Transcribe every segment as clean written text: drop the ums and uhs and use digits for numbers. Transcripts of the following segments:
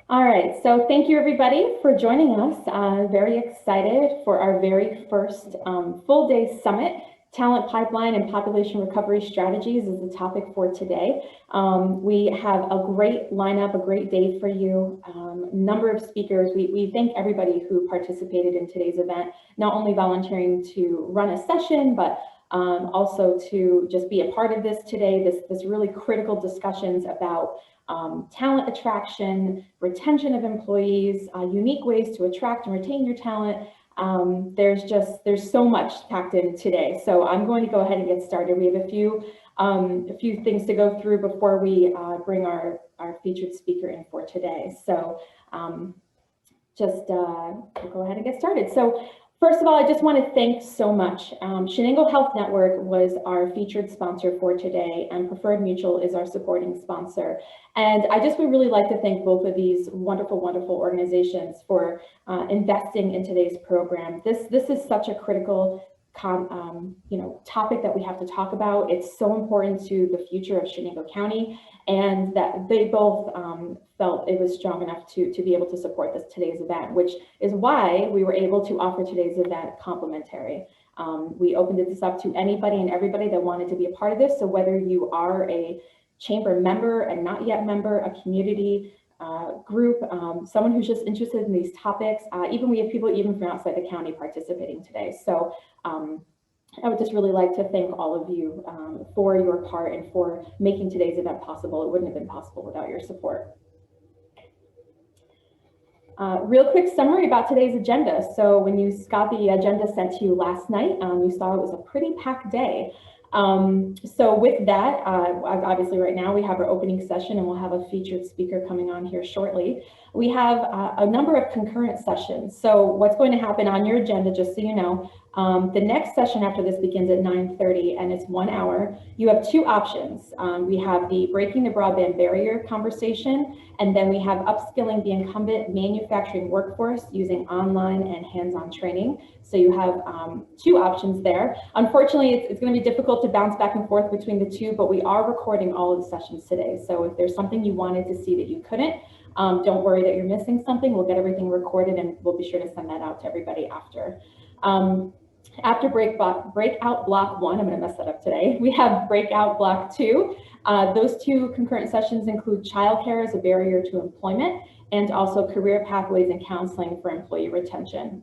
All right, so thank you everybody for joining us. Very excited for our very first full day summit. Talent pipeline and population recovery strategies is the topic for today. We have a great lineup, a great day for you. Number of speakers. We thank everybody who participated in today's event, not only volunteering to run a session, but also to just be a part of this today, this really critical discussions about talent attraction, retention of employees, unique ways to attract and retain your talent. There's so much packed in today. So I'm going to go ahead and get started. We have a few things to go through before we bring our featured speaker in for today. So we'll go ahead and get started. So first of all, I just want to thank so much. Chenango Health Network was our featured sponsor for today, and Preferred Mutual is our supporting sponsor. And I just would really like to thank both of these wonderful, wonderful organizations for investing in today's program. This is such a critical topic that we have to talk about. It's so important to the future of Chenango County, and that they both felt it was strong enough to be able to support today's event, which is why we were able to offer today's event complimentary. We opened this up to anybody and everybody that wanted to be a part of this. So whether you are a chamber member, a not yet member, a community group, someone who's just interested in these topics, even we have people even from outside the county participating today. So I would just really like to thank all of you for your part and for making today's event possible. It wouldn't have been possible without your support. Real quick summary about today's agenda. So when you got the agenda sent to you last night, you saw it was a pretty packed day. So with that, obviously right now we have our opening session and we'll have a featured speaker coming on here shortly. We have a number of concurrent sessions. So what's going to happen on your agenda, just so you know, the next session after this begins at 9:30 and it's 1 hour. You have two options. We have the Breaking the Broadband Barrier conversation, and then we have upskilling the incumbent manufacturing workforce using online and hands-on training. So you have two options there. Unfortunately, it's going to be difficult to bounce back and forth between the two, but we are recording all of the sessions today. So if there's something you wanted to see that you couldn't, don't worry that you're missing something. We'll get everything recorded and we'll be sure to send that out to everybody after. After breakout block 1, I'm going to mess that up today, we have breakout block 2. Those two concurrent sessions include childcare as a barrier to employment and also career pathways and counseling for employee retention.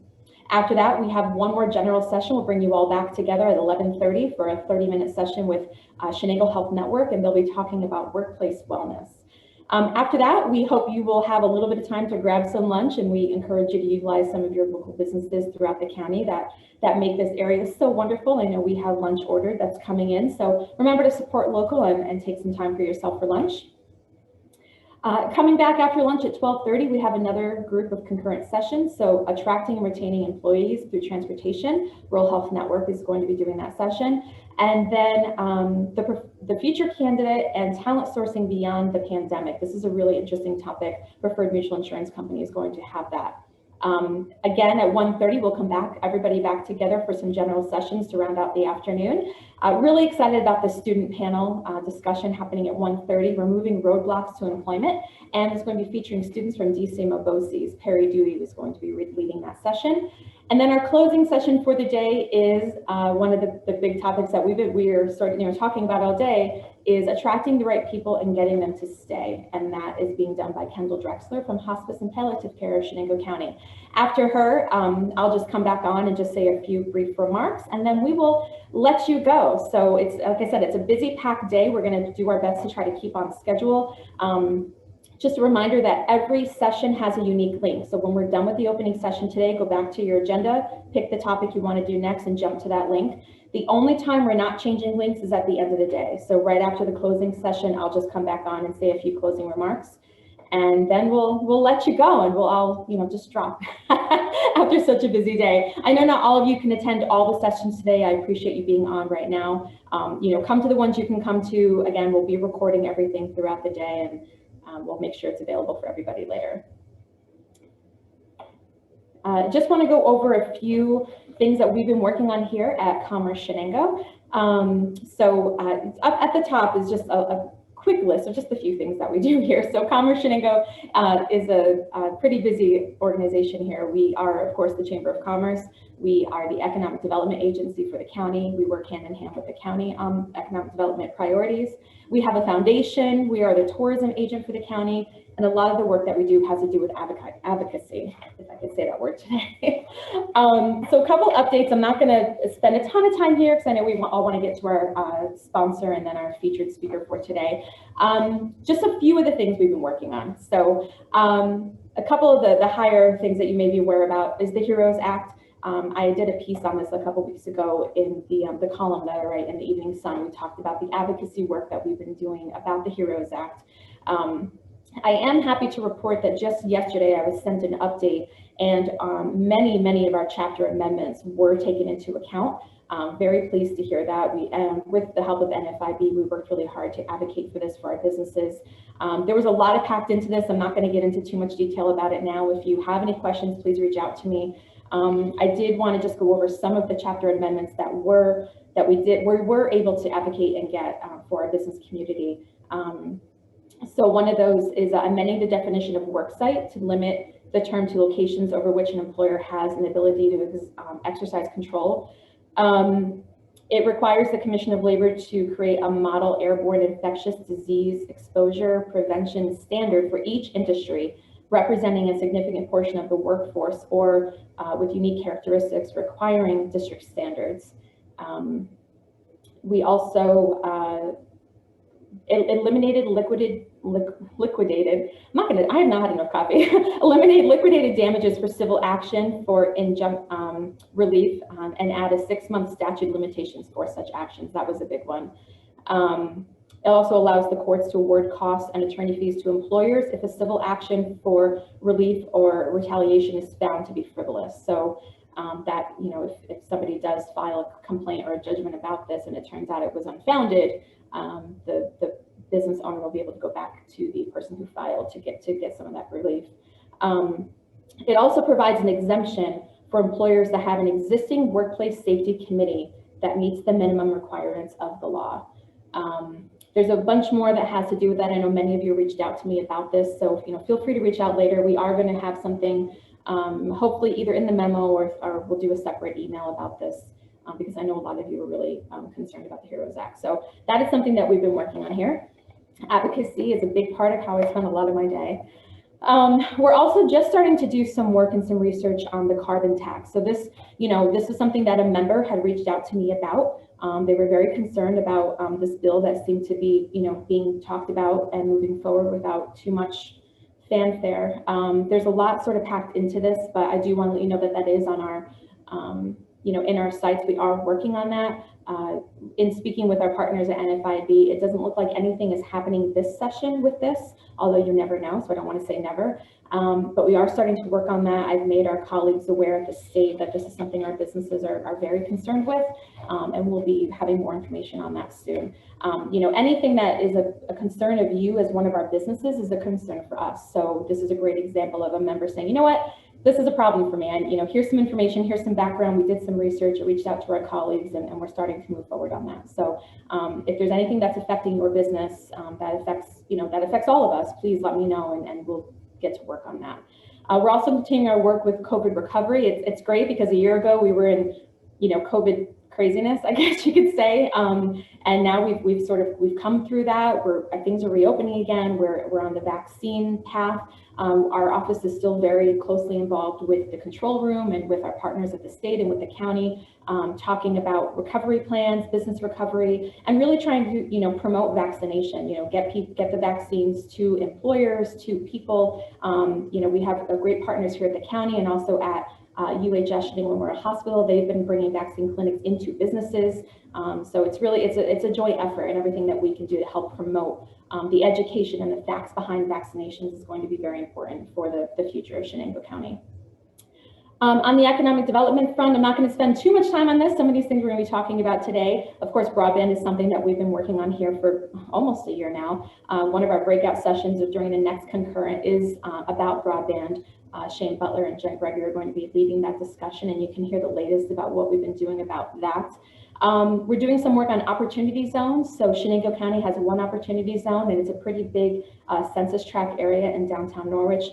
After that, we have one more general session. We'll bring you all back together at 11:30 for a 30-minute session with Chenango Health Network, and they'll be talking about workplace wellness. After that, we hope you will have a little bit of time to grab some lunch, and we encourage you to utilize some of your local businesses throughout the county that make this area so wonderful. I know we have lunch ordered that's coming in, so remember to support local and take some time for yourself for lunch. Coming back after lunch at 12:30, we have another group of concurrent sessions. So attracting and retaining employees through transportation. Rural Health Network is going to be doing that session. And then the future candidate and talent sourcing beyond the pandemic. This is a really interesting topic. Preferred Mutual Insurance Company is going to have that. Again, at 1:30, we'll come back, everybody back together for some general sessions to round out the afternoon. Really excited about the student panel discussion happening at 1:30, removing roadblocks to employment. And it's going to be featuring students from DCMO BOCES. Perry Dewey is going to be leading that session. And then our closing session for the day is one of the big topics that we're talking about all day is attracting the right people and getting them to stay. And that is being done by Kendall Drexler from Hospice and Palliative Care of Chenango County. After her, I'll just come back on and just say a few brief remarks, and then we will let you go. So it's, like I said, it's a busy, packed day. We're going to do our best to try to keep on schedule. Just a reminder that every session has a unique link. So when we're done with the opening session today, go back to your agenda, pick the topic you want to do next and jump to that link. The only time we're not changing links is at the end of the day. So right after the closing session, I'll just come back on and say a few closing remarks. And then we'll let you go and we'll all, just drop after such a busy day. I know not all of you can attend all the sessions today. I appreciate you being on right now. Come to the ones you can come to. Again, we'll be recording everything throughout the day, and we'll make sure it's available for everybody later. Just want to go over a few things that we've been working on here at Commerce Shenango. Up at the top is just a quick list of just a few things that we do here. So Commerce Shenango is a pretty busy organization here. We are, of course, the Chamber of Commerce. We are the economic development agency for the county. We work hand in hand with the county on economic development priorities. We have a foundation. We are the tourism agent for the county. And a lot of the work that we do has to do with advocacy, if I could say that word today. So a couple updates. I'm not going to spend a ton of time here because I know we all want to get to our sponsor and then our featured speaker for today. Just a few of the things we've been working on. So a couple of the higher things that you may be aware about is the HEROES Act. I did a piece on this a couple weeks ago in the column that I write in the Evening Sun. We talked about the advocacy work that we've been doing about the HEROES Act. I am happy to report that just yesterday I was sent an update, and many of our chapter amendments were taken into account. Very pleased to hear that. We, with the help of NFIB, we worked really hard to advocate for this for our businesses. There was a lot of packed into this. I'm not going to get into too much detail about it now. If you have any questions, please reach out to me. I did want to just go over some of the chapter amendments that we were able to advocate and get for our business community. So one of those is amending the definition of worksite to limit the term to locations over which an employer has an ability to exercise control. It requires the Commission of Labor to create a model airborne infectious disease exposure prevention standard for each industry representing a significant portion of the workforce or with unique characteristics requiring district standards. We also eliminated liquidated, I have not had enough coffee, eliminate liquidated damages for civil action for relief and add a 6-month statute of limitations for such actions. That was a big one. It also allows the courts to award costs and attorney fees to employers if a civil action for relief or retaliation is found to be frivolous. So that, you know, if somebody does file a complaint or a judgment about this and it turns out it was unfounded, the business owner will be able to go back to the person who filed to get some of that relief. It also provides an exemption for employers that have an existing workplace safety committee that meets the minimum requirements of the law. There's a bunch more that has to do with that. I know many of you reached out to me about this, so feel free to reach out later. We are going to have something, hopefully either in the memo or we'll do a separate email about this. Because I know a lot of you are really concerned about the HEROES Act. So that is something that we've been working on here. Advocacy is a big part of how I spend a lot of my day. We're also just starting to do some work and some research on the carbon tax. So this, this is something that a member had reached out to me about. They were very concerned about this bill that seemed to be, being talked about and moving forward without too much fanfare. There's a lot sort of packed into this, but I do want to let you know that that is on our in our sites. We are working on that. In speaking with our partners at NFIB, it doesn't look like anything is happening this session with this, although you never know, so I don't want to say never. But we are starting to work on that. I've made our colleagues aware at the state that this is something our businesses are very concerned with, and we'll be having more information on that soon. Anything that is a concern of you as one of our businesses is a concern for us. So this is a great example of a member saying, you know what, this is a problem for me, and here's some information, here's some background. We did some research, reached out to our colleagues, and we're starting to move forward on that. So if there's anything that's affecting your business that affects all of us, please let me know, and we'll get to work on that. We're also continuing our work with COVID recovery. It's great because a year ago we were in COVID craziness, I guess you could say, and now we've come through that. Things are reopening again. We're on the vaccine path. Our office is still very closely involved with the control room and with our partners at the state and with the county, talking about recovery plans, business recovery, and really trying to promote vaccination. Get the vaccines to employers, to people. We have great partners here at the county and also at UHS Chenango Memorial Hospital. They've been bringing vaccine clinics into businesses. So it's a joint effort, and everything that we can do to help promote the education and the facts behind vaccinations is going to be very important for the future of Chenango County. On the economic development front, I'm not going to spend too much time on this. Some of these things we're going to be talking about today. Of course, broadband is something that we've been working on here for almost a year now. One of our breakout sessions during the next concurrent is about broadband. Shane Butler and Jen Gregory are going to be leading that discussion, and you can hear the latest about what we've been doing about that. We're doing some work on opportunity zones. So Chenango County has one opportunity zone, and it's a pretty big census tract area in downtown Norwich.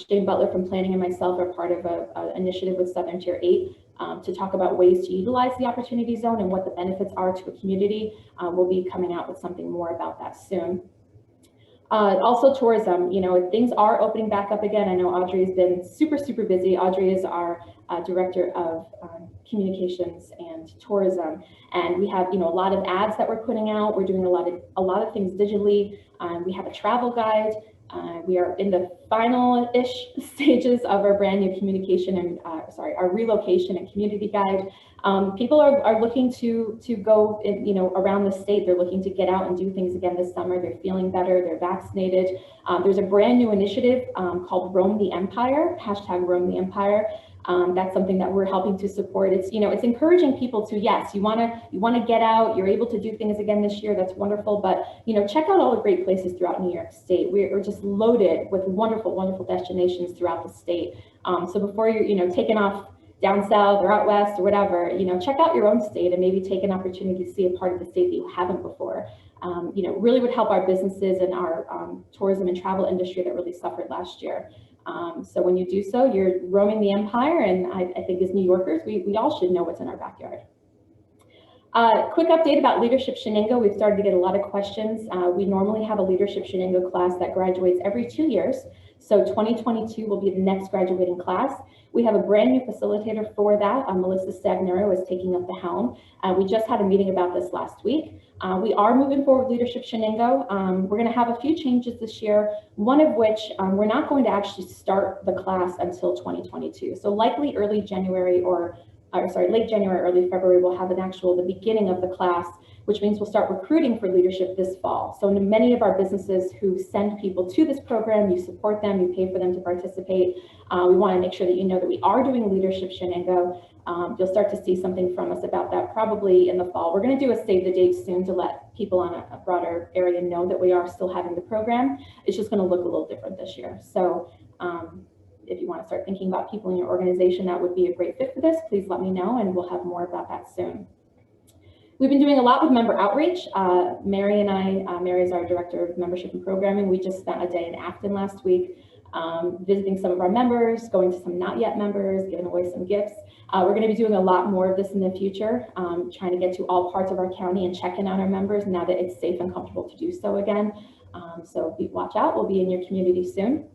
Shane Butler from Planning and myself are part of an initiative with Southern Tier 8 to talk about ways to utilize the opportunity zone and what the benefits are to a community. We'll be coming out with something more about that soon. Also tourism, things are opening back up again. I know Audrey's been super, super busy. Audrey is our director of communications and tourism. And we have, a lot of ads that we're putting out. We're doing a lot of things digitally. We have a travel guide. We are in the final-ish stages of our brand new communication and, our relocation and community guide. People are looking to go in, around the state. They're looking to get out and do things again this summer. They're feeling better. They're vaccinated. There's a brand new initiative called Roam the Empire, hashtag Roam the Empire. That's something that we're helping to support. It's, it's encouraging people to, yes, you want to get out, you're able to do things again this year. That's wonderful. But, check out all the great places throughout New York State. We're just loaded with wonderful, wonderful destinations throughout the state. So before you're, taking off down south or out west or whatever, check out your own state and maybe take an opportunity to see a part of the state that you haven't before. Really would help our businesses and our tourism and travel industry that really suffered last year. So when you do so, you're roaming the empire, and I think as New Yorkers, we all should know what's in our backyard. Quick update about Leadership Shenango. We've started to get a lot of questions. We normally have a Leadership Shenango class that graduates every 2 years. So 2022 will be the next graduating class. We have a brand new facilitator for that. Melissa Stagnero is taking up the helm. We just had a meeting about this last week. We are moving forward with Leadership Shenango. We're going to have a few changes this year, one of which we're not going to actually start the class until 2022. So likely early January late January, early February, we'll have the beginning of the class, which means we'll start recruiting for leadership this fall. So many of our businesses who send people to this program, you support them, you pay for them to participate. We want to make sure that you know that we are doing Leadership Shenango. You'll start to see something from us about that probably in the fall. We're going to do a save the date soon to let people on a broader area know that we are still having the program. It's just going to look a little different this year. So if you want to start thinking about people in your organization that would be a great fit for this, please let me know, and we'll have more about that soon. We've been doing a lot with member outreach. Mary and I, Mary is our director of membership and programming. We just spent a day in Afton last week visiting some of our members, going to some not yet members, giving away some gifts. We're going to be doing a lot more of this in the future, trying to get to all parts of our county and check in on our members now that it's safe and comfortable to do so again. So watch out, we'll be in your community soon.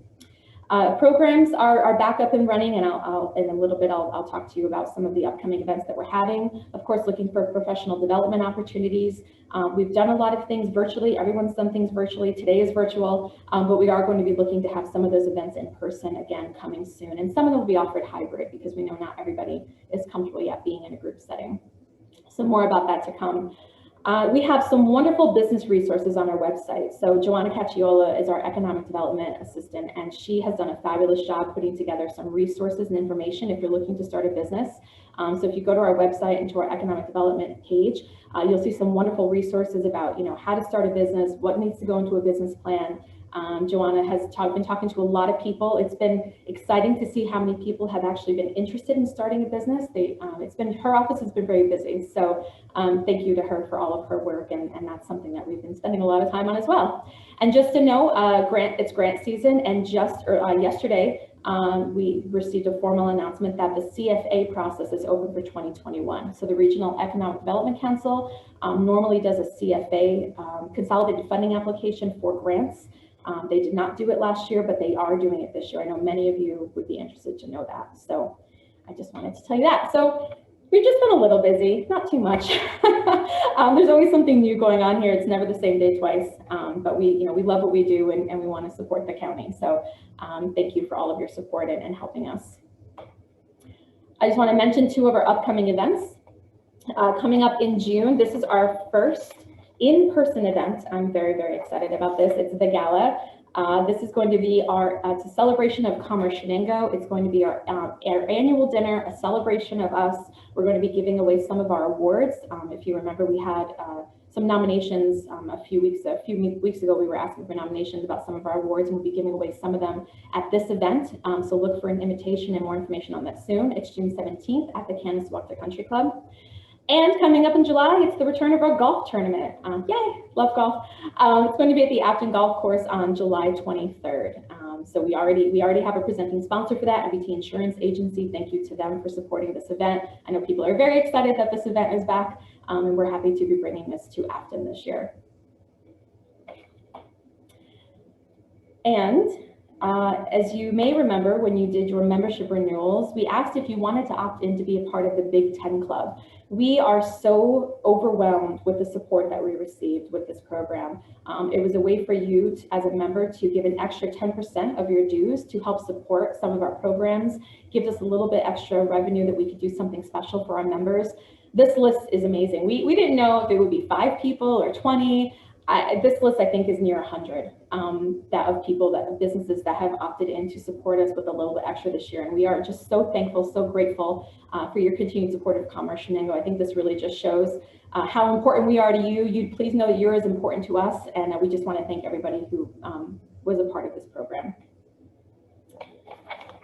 Programs are back up and running, and in a little bit I'll talk to you about some of the upcoming events that we're having. Of course, looking for professional development opportunities. We've done a lot of things virtually. Everyone's done things virtually. Today is virtual, but we are going to be looking to have some of those events in person again coming soon. And some of them will be offered hybrid because we know not everybody is comfortable yet being in a group setting. So more about that to come. We have some wonderful business resources on our website. So Joanna Cacciola is our economic development assistant, and she has done a fabulous job putting together some resources and information if you're looking to start a business. So if you go to our website and to our economic development page, you'll see some wonderful resources about how to start a business, what needs to go into a business plan. Joanna has been talking to a lot of people. It's been exciting to see how many people have actually been interested in starting a business. Her office has been very busy. So thank you to her for all of her work, and that's something that we've been spending a lot of time on as well. And just to know, it's grant season, and just yesterday we received a formal announcement that the CFA process is open for 2021. So the Regional Economic Development Council normally does a CFA consolidated funding application for grants. They did not do it last year, but they are doing it this year. I know many of you would be interested to know that. So I just wanted to tell you that. So we've just been a little busy, not too much. There's always something new going on here. It's never the same day twice, but we love what we do, and we want to support the county. So thank you for all of your support and helping us. I just want to mention two of our upcoming events. Coming up in June, this is our first in-person event. I'm very, very excited about this. It's the gala. This is going to be it's a celebration of Commerce Chenango. It's going to be our annual dinner, a celebration of us. We're going to be giving away some of our awards. If you remember, we had some nominations a few weeks ago. We were asking for nominations about some of our awards, and we'll be giving away some of them at this event. So look for an invitation and more information on that soon. It's June 17th at the Canaswalk Country Club. And coming up in July, it's the return of our golf tournament. Yay, love golf. It's going to be at the Afton Golf Course on July 23rd. So we already have a presenting sponsor for that, MBT Insurance Agency. Thank you to them for supporting this event. I know people are very excited that this event is back, and we're happy to be bringing this to Afton this year. And as you may remember, when you did your membership renewals, we asked if you wanted to opt in to be a part of the Big Ten Club. We are so overwhelmed with the support that we received with this program. It was a way for you to, as a member, to give an extra 10% of your dues to help support some of our programs, gives us a little bit extra revenue that we could do something special for our members. This list is amazing. We didn't know if it would be 5 people or 20. This list, I think, is near 100 of people, businesses that have opted in to support us with a little bit extra this year. And we are just so thankful, so grateful for your continued support of Commerce Shenango. I think this really just shows how important we are to you. You please know that you're as important to us. And we just want to thank everybody who was a part of this program.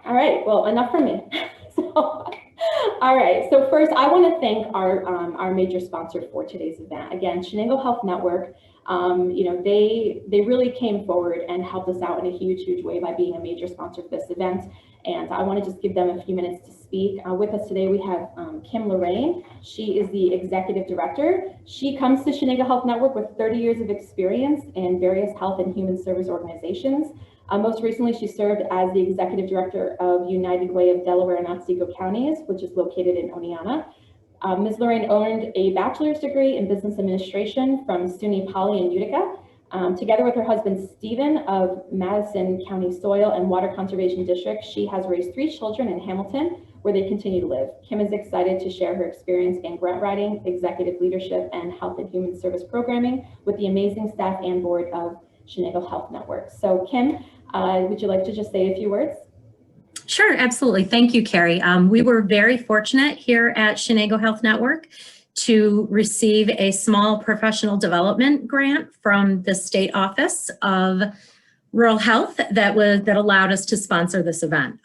All right, well, enough from me. All right, so first I want to thank our major sponsor for today's event. Again, Chenango Health Network. You know, they really came forward and helped us out in a huge way by being a major sponsor for this event. And I want to just give them a few minutes to speak. With us today, we have Lorraine. She is the executive director. She comes to Chenango Health Network with 30 years of experience in various health and human service organizations. Most recently, she served as the executive director of United Way of Delaware and Otsego counties, which is located in Oneonta. Ms. Lorraine earned a bachelor's degree in business administration from SUNY Poly in Utica. Together with her husband, Stephen, of Madison County Soil and Water Conservation District, she has raised 3 children in Hamilton, where they continue to live. Kim is excited to share her experience in grant writing, executive leadership, and health and human service programming with the amazing staff and board of Chenango Health Network. So Kim, would you like to just say a few words? Sure, absolutely. Thank you, Carrie. We were very fortunate here at Chenango Health Network to receive a small professional development grant from the State Office of Rural Health that allowed us to sponsor this event.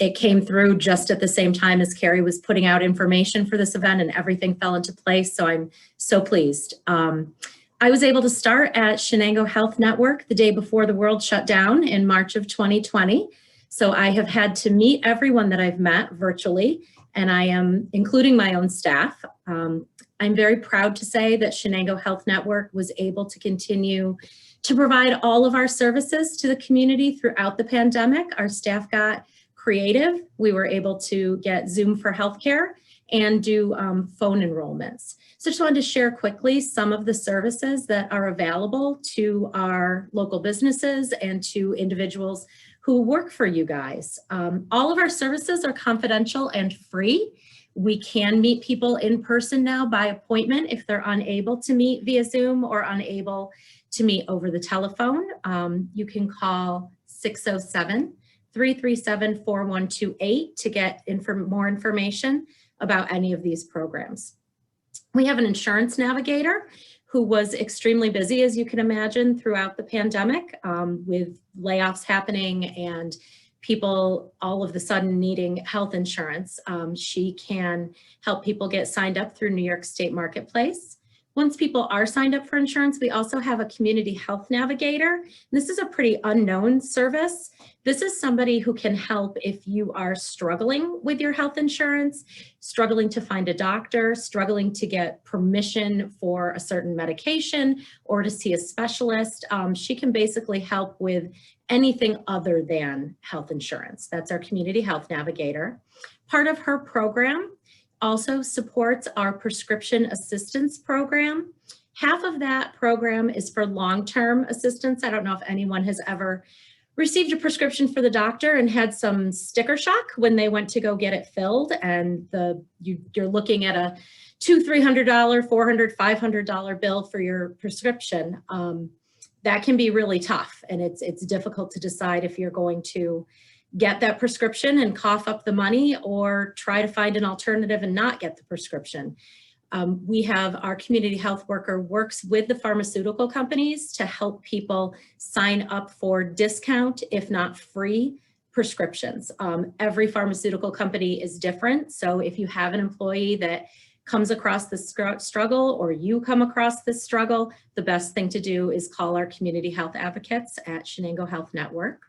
It came through just at the same time as Carrie was putting out information for this event, and everything fell into place, so I'm so pleased. I was able to start at Chenango Health Network the day before the world shut down in March of 2020. So I have had to meet everyone that I've met virtually, and I am including my own staff. I'm very proud to say that Chenango Health Network was able to continue to provide all of our services to the community throughout the pandemic. Our staff got creative. We were able to get Zoom for healthcare and do phone enrollments. So just wanted to share quickly some of the services that are available to our local businesses and to individuals who work for you guys. All of our services are confidential and free. We can meet people in person now by appointment if they're unable to meet via Zoom or unable to meet over the telephone. You can call 607-337-4128 to get more information about any of these programs. We have an insurance navigator who was extremely busy, as you can imagine, throughout the pandemic with layoffs happening and people all of a sudden needing health insurance. She can help people get signed up through New York State Marketplace. Once people are signed up for insurance, we also have a community health navigator. This is a pretty unknown service. This is somebody who can help if you are struggling with your health insurance, struggling to find a doctor, struggling to get permission for a certain medication or to see a specialist. She can basically help with anything other than health insurance. That's our community health navigator. Part of her program also supports our prescription assistance program. Half of that program is for long-term assistance. I don't know if anyone has ever received a prescription for the doctor and had some sticker shock when they went to go get it filled, and you're looking at a $200, $300, $400, $500 bill for your prescription. That can be really tough, and it's difficult to decide if you're going to get that prescription and cough up the money or try to find an alternative and not get the prescription. We have our community health worker works with the pharmaceutical companies to help people sign up for discount, if not free, prescriptions. Every pharmaceutical company is different. So if you have an employee that comes across this struggle or you come across this struggle, the best thing to do is call our community health advocates at Chenango Health Network.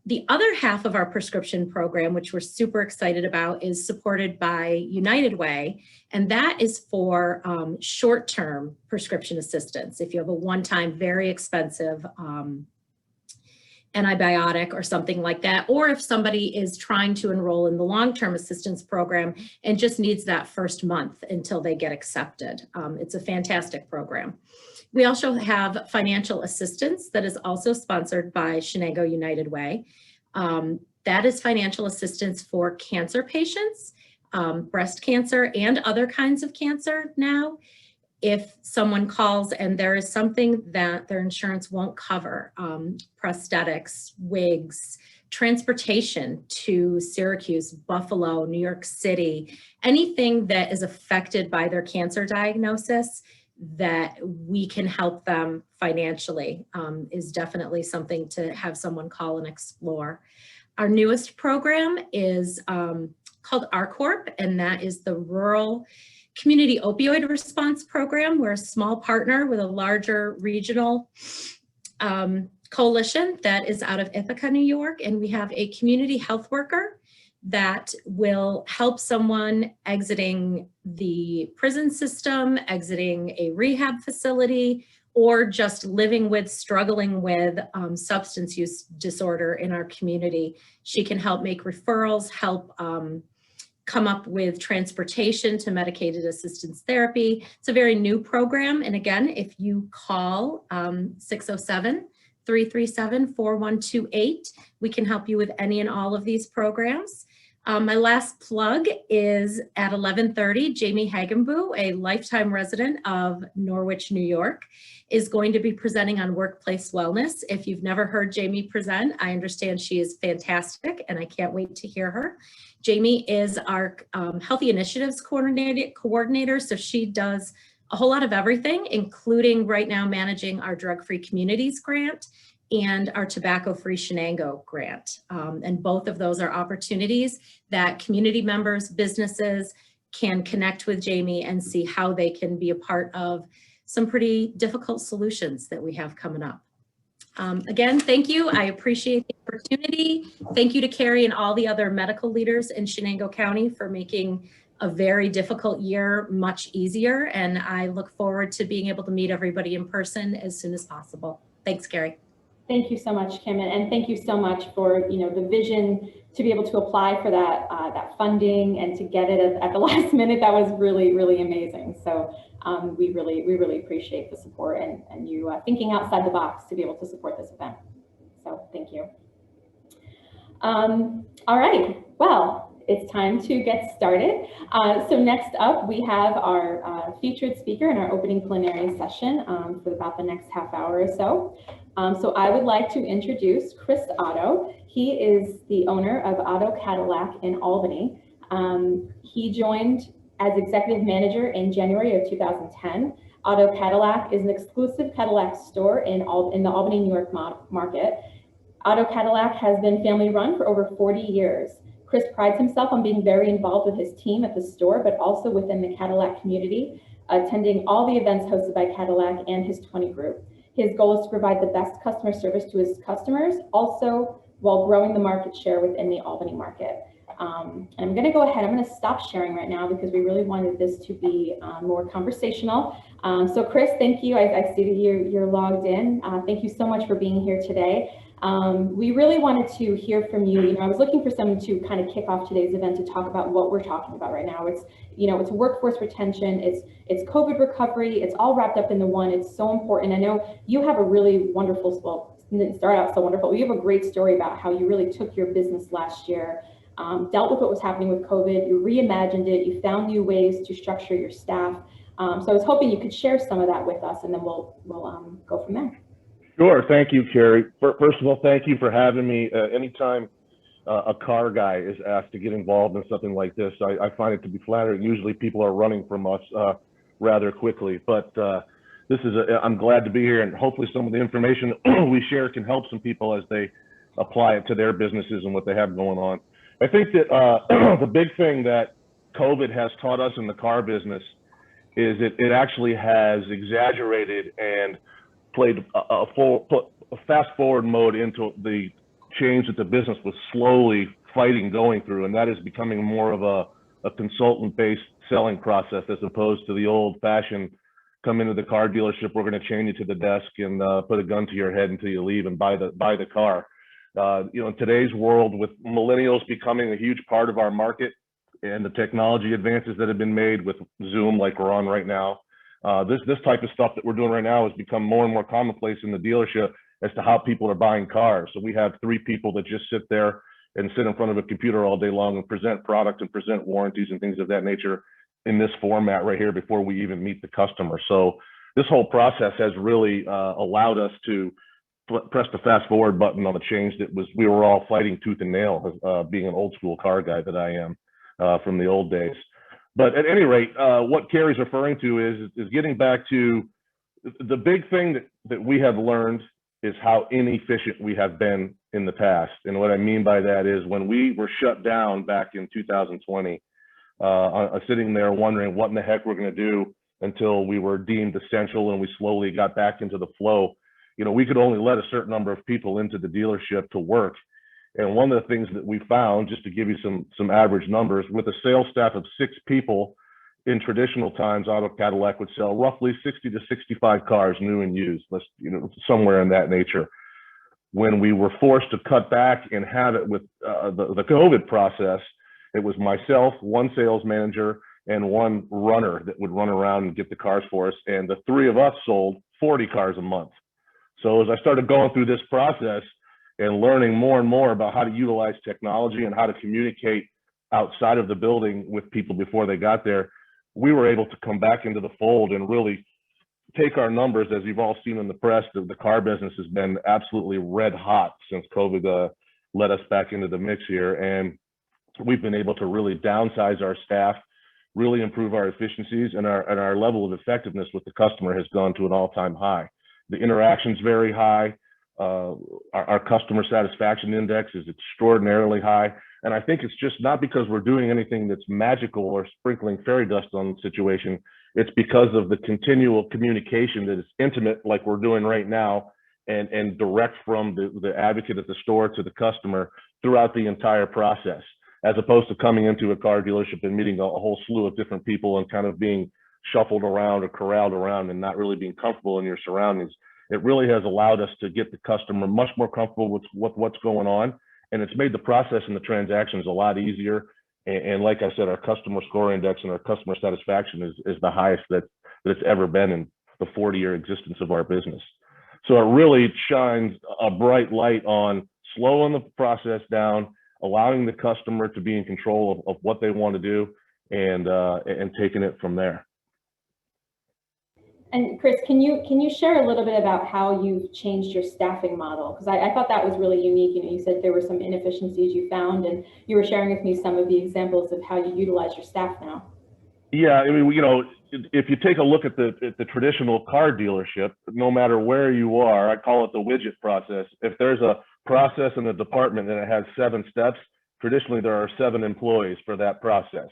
The other half of our prescription program, which we're super excited about, is supported by United Way, and that is for short-term prescription assistance. If you have a one-time, very expensive antibiotic or something like that, or if somebody is trying to enroll in the long-term assistance program and just needs that first month until they get accepted. It's a fantastic program. We also have financial assistance that is also sponsored by Chenango United Way. That is financial assistance for cancer patients, breast cancer and other kinds of cancer now. If someone calls and there is something that their insurance won't cover, prosthetics, wigs, transportation to Syracuse, Buffalo, New York City, anything that is affected by their cancer diagnosis that we can help them financially is definitely something to have someone call and explore. Our newest program is called RCORP, and that is the Rural Community Opioid Response Program. We're a small partner with a larger regional coalition that is out of Ithaca, New York, and we have a community health worker that will help someone exiting the prison system, exiting a rehab facility, or just living with, struggling with substance use disorder in our community. She can help make referrals, help come up with transportation to medicated assistance therapy. It's a very new program. And again, if you call 607-337-4128, we can help you with any and all of these programs. My last plug is at 11:30, Jamie Hagenbu, a lifetime resident of Norwich, New York, is going to be presenting on workplace wellness. If you've never heard Jamie present, I understand she is fantastic and I can't wait to hear her. Jamie is our Healthy Initiatives coordinator, so she does a whole lot of everything, including right now managing our Drug-Free Communities grant and our Tobacco-Free Shenango grant. And both of those are opportunities that community members, businesses can connect with Jamie and see how they can be a part of some pretty difficult solutions that we have coming up. Again, thank you. I appreciate the opportunity. Thank you to Carrie and all the other medical leaders in Chenango County for making a very difficult year much easier. And I look forward to being able to meet everybody in person as soon as possible. Thanks, Carrie. Thank you so much, Kim, and thank you so much for the vision to be able to apply for that that funding and to get it at the last minute. That was really, really amazing. So we really appreciate the support and you thinking outside the box to be able to support this event. So thank you. All right, well, it's time to get started. So next up, we have our featured speaker in our opening plenary session for about the next half hour or so. So I would like to introduce Chris Otto. He is the owner of Otto Cadillac in Albany. He joined as executive manager in January of 2010. Otto Cadillac is an exclusive Cadillac store in the Albany, New York market. Otto Cadillac has been family run for over 40 years. Chris prides himself on being very involved with his team at the store, but also within the Cadillac community, attending all the events hosted by Cadillac and his 20 group. His goal is to provide the best customer service to his customers, also while growing the market share within the Albany market. And I'm going to go ahead, I'm going to stop sharing right now because we really wanted this to be more conversational. So Chris, thank you. I see that you're logged in. Thank you so much for being here today. We really wanted to hear from you. I was looking for someone to kind of kick off today's event to talk about what we're talking about right now. It's, it's workforce retention, it's COVID recovery, it's all wrapped up in the one. It's so important. I know you have a really wonderful, well, it started out so wonderful. You have a great story about how you really took your business last year, dealt with what was happening with COVID, you reimagined it, you found new ways to structure your staff. So I was hoping you could share some of that with us, and then we'll go from there. Sure. Thank you, Carrie. First of all, thank you for having me. Anytime a car guy is asked to get involved in something like this, I find it to be flattering. Usually people are running from us rather quickly, but I'm glad to be here, and hopefully some of the information we share can help some people as they apply it to their businesses and what they have going on. I think that the big thing that COVID has taught us in the car business is it actually has exaggerated and played a fast forward mode into the change that the business was slowly fighting going through, and that is becoming more of a consultant-based selling process as opposed to the old-fashioned come into the car dealership, we're going to chain you to the desk and put a gun to your head until you leave and buy the car. In today's world, with millennials becoming a huge part of our market and the technology advances that have been made with Zoom, like we're on right now, this type of stuff that we're doing right now has become more and more commonplace in the dealership as to how people are buying cars. So we have 3 people that just sit there and sit in front of a computer all day long and present product and present warranties and things of that nature in this format right here before we even meet the customer. So this whole process has really allowed us to press the fast forward button on a change that we were all fighting tooth and nail, being an old school car guy that I am from the old days. But at any rate, what Carrie's referring to is getting back to the big thing that we have learned is how inefficient we have been in the past. And what I mean by that is when we were shut down back in 2020, sitting there wondering what in the heck we're going to do until we were deemed essential and we slowly got back into the flow. We could only let a certain number of people into the dealership to work. And one of the things that we found, just to give you some average numbers, with a sales staff of 6 people in traditional times, Auto Cadillac would sell roughly 60 to 65 cars, new and used, somewhere in that nature. When we were forced to cut back and have it with the COVID process, it was myself, 1 sales manager, and 1 runner that would run around and get the cars for us. And the 3 of us sold 40 cars a month. So as I started going through this process and learning more and more about how to utilize technology and how to communicate outside of the building with people before they got there, we were able to come back into the fold and really take our numbers. As you've all seen in the press, the car business has been absolutely red hot since COVID let us back into the mix here. And we've been able to really downsize our staff, really improve our efficiencies, and our level of effectiveness with the customer has gone to an all-time high. The interaction's very high. Our customer satisfaction index is extraordinarily high. And I think it's just not because we're doing anything that's magical or sprinkling fairy dust on the situation. It's because of the continual communication that is intimate, like we're doing right now, and direct from the advocate at the store to the customer throughout the entire process, as opposed to coming into a car dealership and meeting a whole slew of different people and kind of being shuffled around or corralled around and not really being comfortable in your surroundings. It really has allowed us to get the customer much more comfortable with what's going on. And it's made the process and the transactions a lot easier. And like I said, our customer score index and our customer satisfaction is the highest that it's ever been in the 40-year existence of our business. So it really shines a bright light on slowing the process down, allowing the customer to be in control of what they want to do, and taking it from there. And Chris, can you share a little bit about how you've changed your staffing model? Because I thought that was really unique. You said there were some inefficiencies you found, and you were sharing with me some of the examples of how you utilize your staff now. Yeah, I mean, if you take a look at the traditional car dealership, no matter where you are, I call it the widget process. If there's a process in a department and it has 7 steps, traditionally there are 7 employees for that process.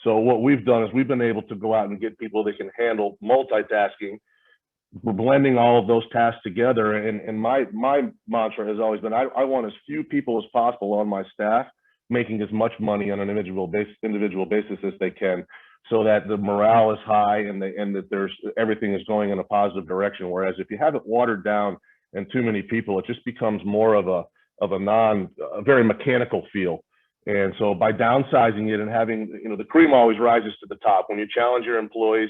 So what we've done is we've been able to go out and get people that can handle multitasking. We're blending all of those tasks together. And my mantra has always been, I want as few people as possible on my staff making as much money on an individual basis as they can, so that the morale is high and that everything is going in a positive direction. Whereas if you have it watered down and too many people, it just becomes more of a very mechanical feel. And so by downsizing it and having, the cream always rises to the top. When you challenge your employees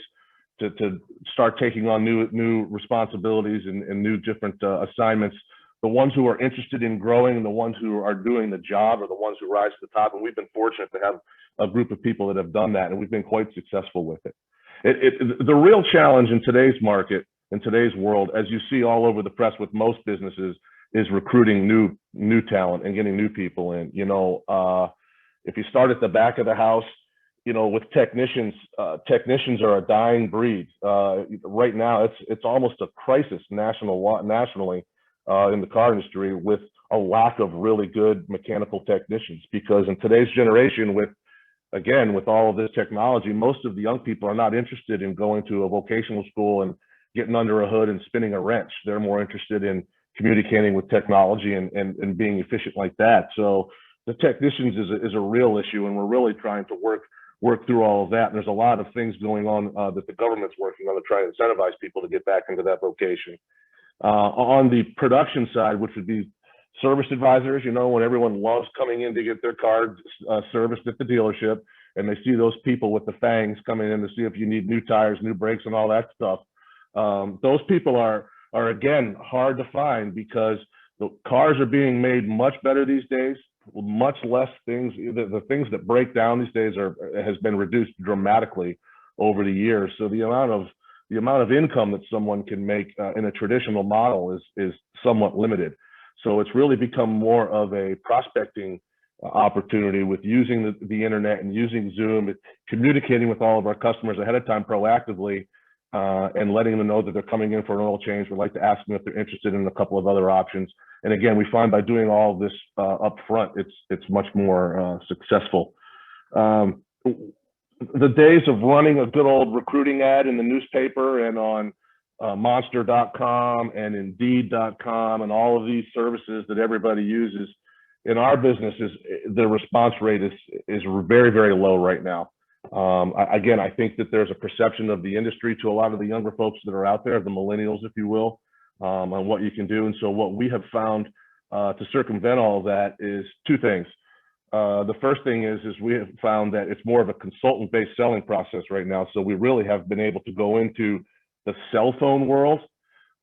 to start taking on new responsibilities and new different assignments, the ones who are interested in growing and the ones who are doing the job are the ones who rise to the top. And we've been fortunate to have a group of people that have done that, and we've been quite successful with it. The real challenge in today's market, in today's world, as you see all over the press with most businesses, is recruiting new talent and getting new people in. If you start at the back of the house, with technicians are a dying breed. Right now, it's almost a crisis nationally in the car industry, with a lack of really good mechanical technicians, because in today's generation, with again, with all of this technology, most of the young people are not interested in going to a vocational school and getting under a hood and spinning a wrench. They're more interested in communicating with technology and being efficient like that. So the technicians is a real issue, and we're really trying to work through all of that. And there's a lot of things going on that the government's working on to try to incentivize people to get back into that vocation. On the production side, which would be service advisors, you know, when everyone loves coming in to get their car serviced at the dealership, and they see those people with the fangs coming in to see if you need new tires, new brakes, and all that stuff. Those people are again hard to find because the cars are being made much better these days, much less things. The things that break down these days has been reduced dramatically over the years. So the amount of income that someone can make in a traditional model is somewhat limited. So it's really become more of a prospecting opportunity with using the internet and using Zoom, communicating with all of our customers ahead of time proactively, and letting them know that they're coming in for an oil change. We'd like to ask them if they're interested in a couple of other options. And again, we find by doing all of this up front, it's much more successful. The days of running a good old recruiting ad in the newspaper and on monster.com and indeed.com and all of these services that everybody uses in our business, the response rate is very, very low right now. Again, I think that there's a perception of the industry to a lot of the younger folks that are out there, the millennials, if you will, on what you can do. And so what we have found to circumvent all of that is two things. The first thing is we have found that it's more of a consultant-based selling process right now. So we really have been able to go into the cell phone world,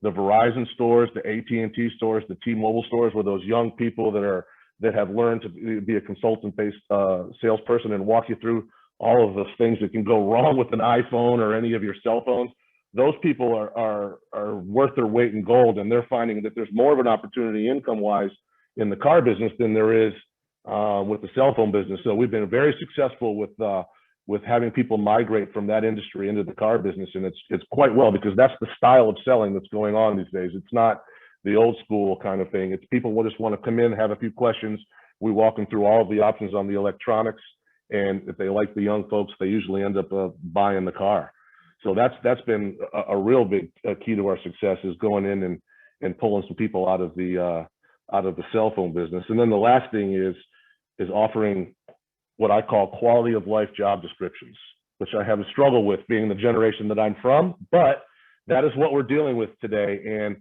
the Verizon stores, the AT&T stores, the T-Mobile stores, where those young people that have learned to be a consultant-based salesperson and walk you through all of those things that can go wrong with an iPhone or any of your cell phones. Those people are worth their weight in gold, and they're finding that there's more of an opportunity income-wise in the car business than there is with the cell phone business. So we've been very successful with having people migrate from that industry into the car business, and it's quite well, because that's the style of selling that's going on these days. It's not the old school kind of thing. It's people will just want to come in, have a few questions. We walk them through all of the options on the electronics, and if they like the young folks, they usually end up buying the car. So that's been a real big key to our success, is going in and pulling some people out of the cell phone business. And then the last thing is offering what I call quality of life job descriptions, which I have a struggle with, being the generation that I'm from, but that is what we're dealing with today. And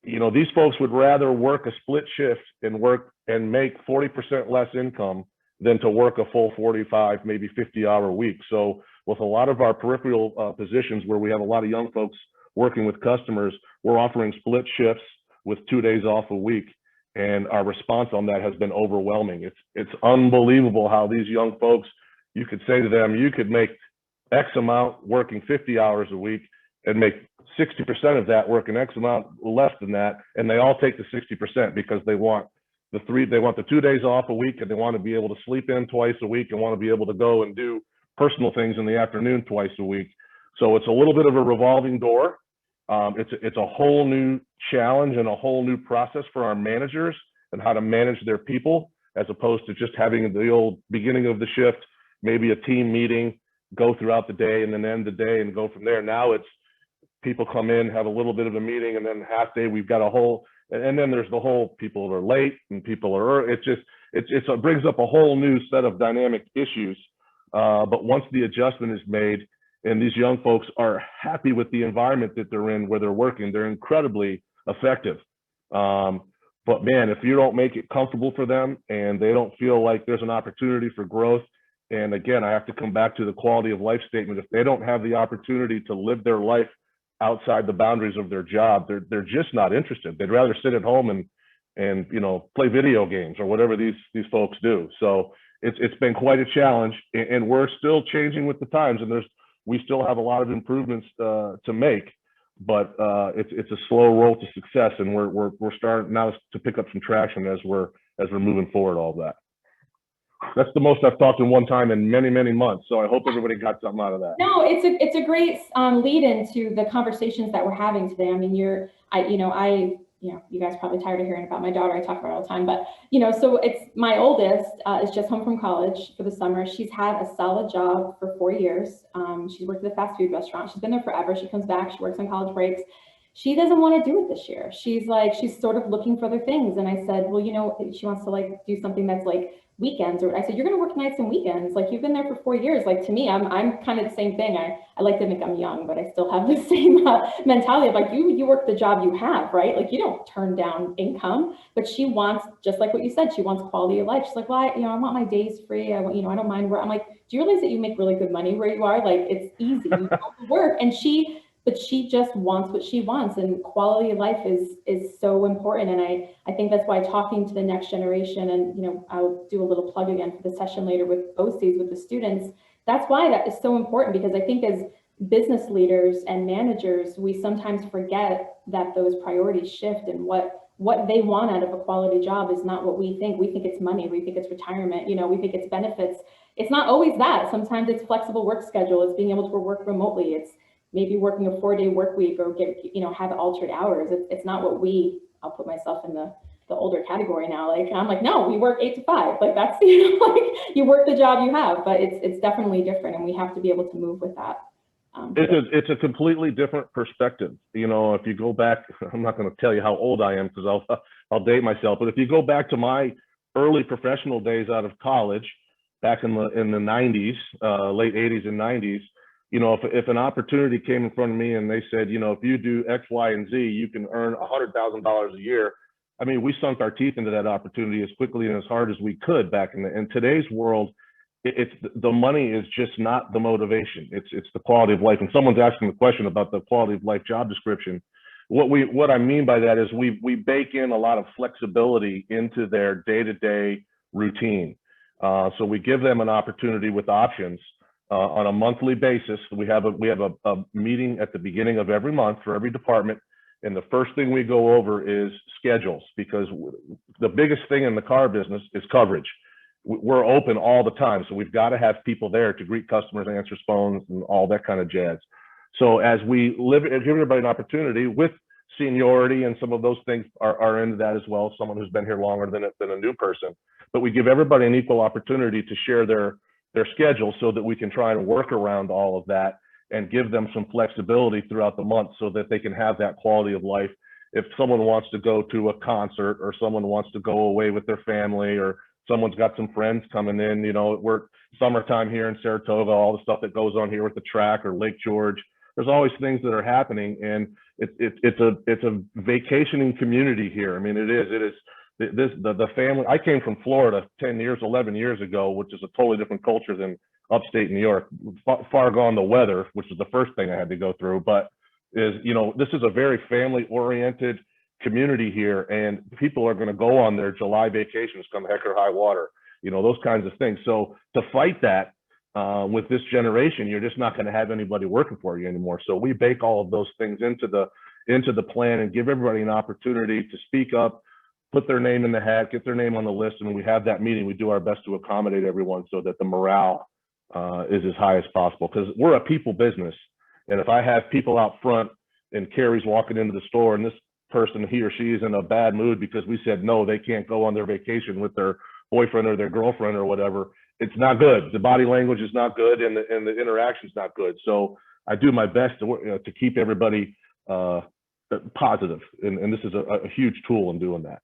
you know, these folks would rather work a split shift and make 40% less income than to work a full 45, maybe 50-hour week. So with a lot of our peripheral positions where we have a lot of young folks working with customers, we're offering split shifts with 2 days off a week. And our response on that has been overwhelming. It's unbelievable how these young folks, you could say to them, you could make X amount working 50 hours a week and make 60% of that working X amount less than that. And they all take the 60% because they want the 2 days off a week, and they want to be able to sleep in twice a week and want to be able to go and do personal things in the afternoon twice a week. So it's a little bit of a revolving door. It's a whole new challenge and a whole new process for our managers and how to manage their people, as opposed to just having the old beginning of the shift, maybe a team meeting, go throughout the day and then end the day and go from there. Now it's people come in, have a little bit of a meeting, and then half day we've got a whole, and then there's the whole people are late and people are, it brings up a whole new set of dynamic issues. But once the adjustment is made, and these young folks are happy with the environment that they're in, where they're working, they're incredibly effective. But man, if you don't make it comfortable for them and they don't feel like there's an opportunity for growth, and again, I have to come back to the quality of life statement. If they don't have the opportunity to live their life outside the boundaries of their job, they're just not interested. They'd rather sit at home and you know, play video games or whatever these folks do. So it's been quite a challenge, and we're still changing with the times, and we still have a lot of improvements to make, but it's a slow roll to success, and we're starting now to pick up some traction as we're moving forward. All that. That's the most I've talked in one time in many, many months. So I hope everybody got something out of that. No, it's a great lead into the conversations that we're having today. I mean, you guys are probably tired of hearing about my daughter. I talk about it all the time, but so it's my oldest is just home from college for the summer. She's had a solid job for 4 years. She's worked at a fast food restaurant. She's been there forever. She comes back, she works on college breaks. She doesn't want to do it this year. She's sort of looking for other things. And I said, well, she wants to do something that's weekends. Or I said, you're going to work nights and weekends. You've been there for 4 years. To me, I'm kind of the same thing. I like to think I'm young, but I still have the same mentality of you work the job you have, right? You don't turn down income. But she wants, just like what you said, she wants quality of life. She's like, well, I want my days free. I want, I don't mind work. I'm like, do you realize that you make really good money where you are? It's easy. You don't have to work. But she just wants what she wants, and quality of life is so important. And I think that's why talking to the next generation, and I'll do a little plug again for the session later with BOCES, with the students. That's why that is so important, because I think as business leaders and managers, we sometimes forget that those priorities shift, and what they want out of a quality job is not what we think. We think it's money, we think it's retirement, we think it's benefits. It's not always that. Sometimes it's flexible work schedule, it's being able to work remotely, it's maybe working a 4-day work week, or have altered hours. It's not what I'll put myself in the older category now. I'm like, no, we work 8 to 5. That's, you work the job you have, but it's definitely different, and we have to be able to move with that. It's a completely different perspective. If you go back, I'm not going to tell you how old I am because I'll date myself, but if you go back to my early professional days out of college, back in the 90s, late 80s and 90s, if an opportunity came in front of me and they said, if you do X, Y, and Z, you can earn $100,000 a year. I mean, we sunk our teeth into that opportunity as quickly and as hard as we could back in today's world. It's the money is just not the motivation. It's the quality of life. And someone's asking the question about the quality of life job description. What I mean by that is we bake in a lot of flexibility into their day-to-day routine. So we give them an opportunity with options. On a monthly basis. We have a meeting at the beginning of every month for every department, and the first thing we go over is schedules, because the biggest thing in the car business is coverage. We're open all the time, so we've got to have people there to greet customers, answer phones, and all that kind of jazz. So as we give everybody an opportunity with seniority, and some of those things are into that as well, someone who's been here longer than a new person, but we give everybody an equal opportunity to share their schedule so that we can try and work around all of that and give them some flexibility throughout the month so that they can have that quality of life. If someone wants to go to a concert, or someone wants to go away with their family, or someone's got some friends coming in, we're summertime here in Saratoga, all the stuff that goes on here with the track or Lake George, there's always things that are happening, and it's a vacationing community here. I mean, it is. The family, I came from Florida 11 years ago, which is a totally different culture than upstate New York. Far gone the weather, which is the first thing I had to go through, but this is a very family oriented community here, and people are going to go on their July vacations come heck or high water, those kinds of things. So to fight that with this generation, you're just not going to have anybody working for you anymore. So we bake all of those things into the plan and give everybody an opportunity to speak up, put their name in the hat, get their name on the list. And when we have that meeting, we do our best to accommodate everyone so that the morale is as high as possible, because we're a people business. And if I have people out front and Carrie's walking into the store and this person, he or she, is in a bad mood because we said, no, they can't go on their vacation with their boyfriend or their girlfriend or whatever, it's not good. The body language is not good, and the interaction is not good. So I do my best to keep everybody positive. And this is a huge tool in doing that.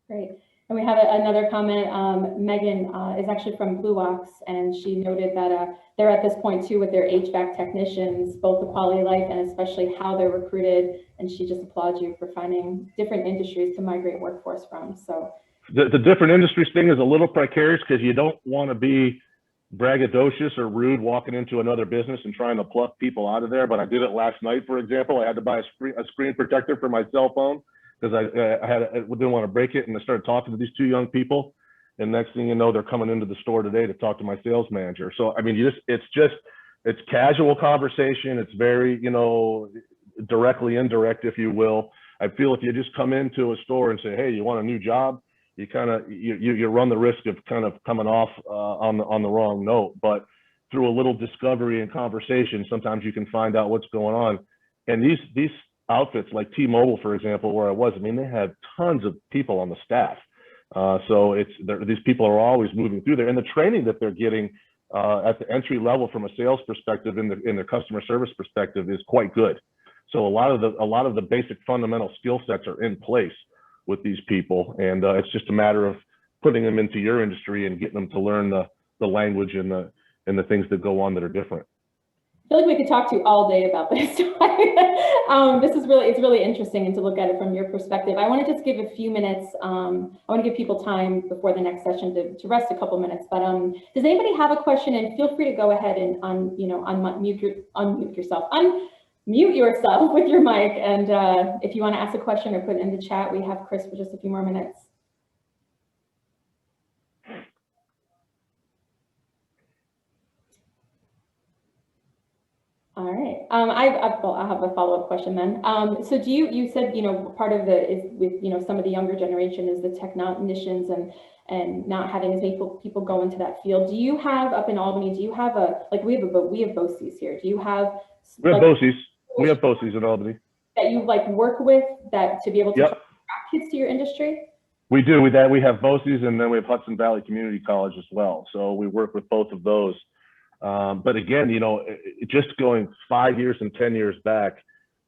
Great. And we have another comment. Megan is actually from Blue Ox, and she noted that they're at this point too with their HVAC technicians, both the quality of life and especially how they're recruited. And she just applauds you for finding different industries to migrate workforce from. So the different industries thing is a little precarious, because you don't want to be braggadocious or rude walking into another business and trying to pluck people out of there. But I did it last night, for example. I had to buy a screen protector for my cell phone, because I didn't want to break it, and I started talking to these two young people, and next thing you know, they're coming into the store today to talk to my sales manager. So I mean, it's casual conversation. It's very directly indirect, if you will. I feel if you just come into a store and say, hey, you want a new job, you run the risk of kind of coming off on the wrong note. But through a little discovery and conversation, sometimes you can find out what's going on. And these outfits like T-Mobile, for example, where I was, I mean, they had tons of people on the staff. So these people are always moving through there, and the training that they're getting at the entry level from a sales perspective in the customer service perspective is quite good. So a lot of the basic fundamental skill sets are in place with these people, and it's just a matter of putting them into your industry and getting them to learn the language and the things that go on that are different. I feel like we could talk to you all day about this. It's really interesting, and to look at it from your perspective. I want to just give a few minutes. I want to give people time before the next session to rest a couple minutes. But does anybody have a question? And feel free to go ahead and unmute yourself with your mic. And if you want to ask a question or put it in the chat, we have Chris for just a few more minutes. All right. I have a follow-up question then. So you said, part of is with, some of the younger generation is the technicians and not having as many people go into that field. Do you have, up in Albany, do you have we have BOCES here. Do you have? We have BOCES. We have BOCES in Albany. That you work with that to be able to attract kids to your industry? We do. We have BOCES, and then we have Hudson Valley Community College as well. So we work with both of those. But again, just going 5 years and 10 years back,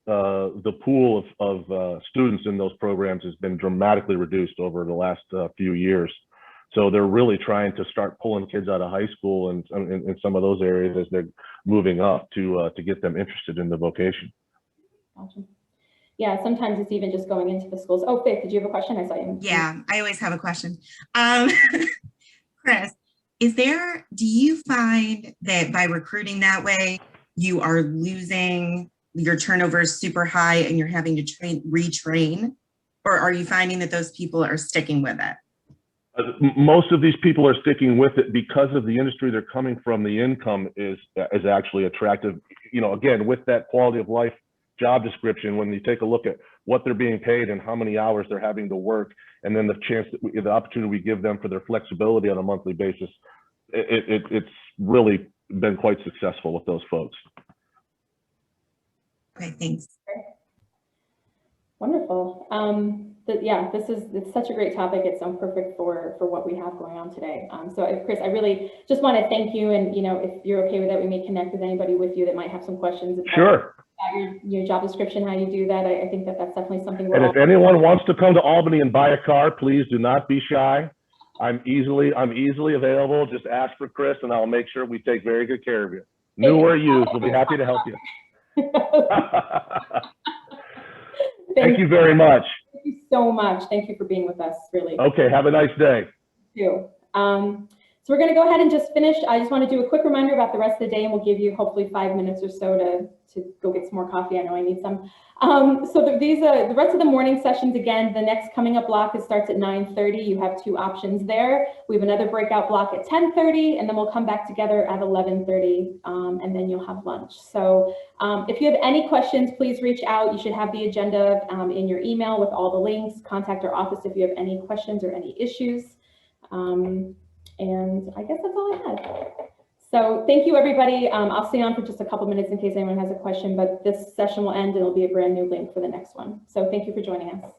the pool of students in those programs has been dramatically reduced over the last few years. So they're really trying to start pulling kids out of high school and in some of those areas as they're moving up to get them interested in the vocation. Awesome. Yeah, sometimes it's even just going into the schools. Oh, Faith, did you have a question? I saw you. Yeah, I always have a question. Chris, do you find that by recruiting that way, you are losing, your turnover is super high and you're having to retrain? Or are you finding that those people are sticking with it? Most of these people are sticking with it because of the industry they're coming from. The income is actually attractive. Again, with that quality of life job description, when you take a look at what they're being paid and how many hours they're having to work, and then the opportunity we give them for their flexibility on a monthly basis, it's really been quite successful with those folks. Okay, thanks. Wonderful. It's such a great topic. It's so perfect for what we have going on today. So Chris, I really just want to thank you. And if you're okay with that, we may connect with anybody with you that might have some questions about your job description, how you do that. I think that's definitely something. And if anyone wants to come to Albany and buy a car, please do not be shy. I'm easily available. Just ask for Chris, and I'll make sure we take very good care of you. New or used, we'll be happy to help you. Thank you very much. Thank you so much. Thank you for being with us, really. Okay, have a nice day. You too. So we're going to go ahead and just finish. I just want to do a quick reminder about the rest of the day, and we'll give you hopefully 5 minutes or so to go get some more coffee. I know I need some. So these are the rest of the morning sessions. Again, the next coming up block, it starts at 9:30. You have two options there. We have another breakout block at 10:30, and then we'll come back together at 11:30, and then you'll have lunch. So if you have any questions, please reach out. You should have the agenda in your email with all the links. Contact our office if you have any questions or any issues. And I guess that's all I had. So thank you, everybody. I'll stay on for just a couple minutes in case anyone has a question, but this session will end and it'll be a brand new link for the next one. So thank you for joining us.